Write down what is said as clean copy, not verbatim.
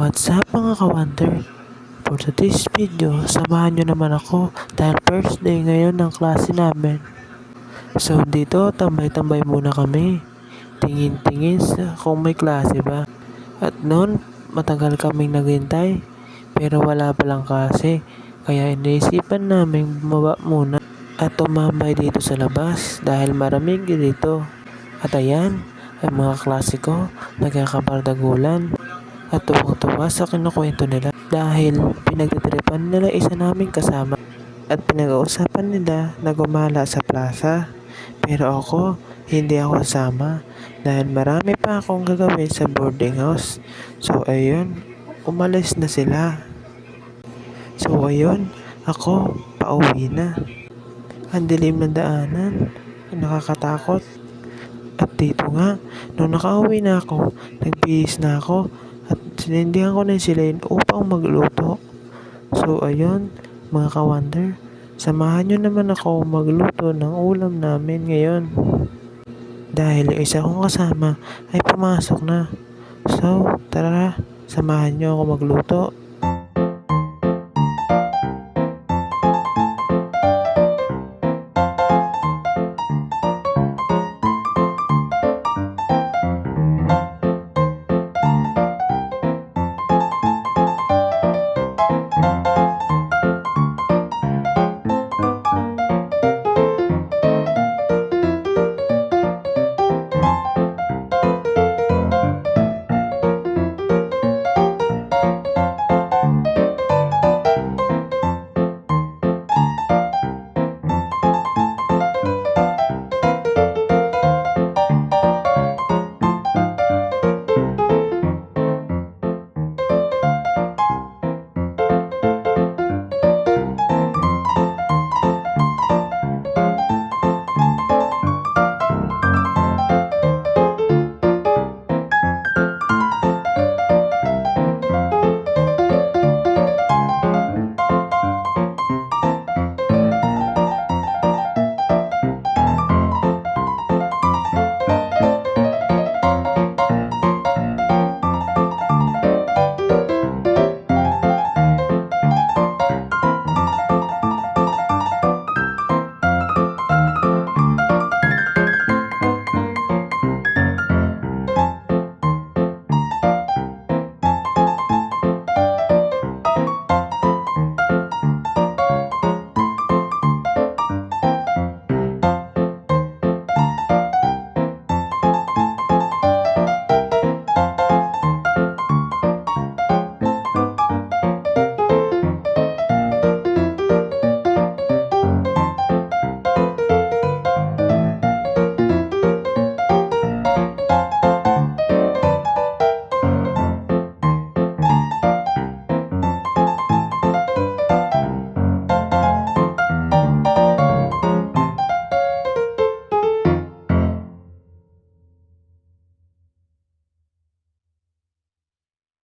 What's up mga ka-wonder? For today's video, samahan nyo naman ako dahil first day ngayon ng klase namin. So dito, tambay-tambay muna kami. Tingin-tingin sa kung may klase ba. At noon, matagal kaming naghintay. Pero wala palang klase. Kaya iniisipan namin bumaba muna at tumambay dito sa labas dahil maraming dito. At ayan, ang mga klase ko nagkakabardagulan at tuwang-tuwa sa kinukwento nila dahil pinagtitripan nila isa naming kasama at pinag-uusapan nila na gumala sa plaza. Pero ako, hindi ako kasama dahil marami pa akong gagawin sa boarding house. So ayun, umalis na sila. So ayun, ako pauwi na. Ang dilim ng daanan, nakakatakot. At dito nga, nung nakauwi na ako, nagbihis na ako at sinindihan ko na sila upang magluto. So ayun, mga ka-wonder, samahan nyo naman ako magluto ng ulam namin ngayon. Dahil yung isa kong kasama ay pumasok na. So tara, samahan nyo ako magluto.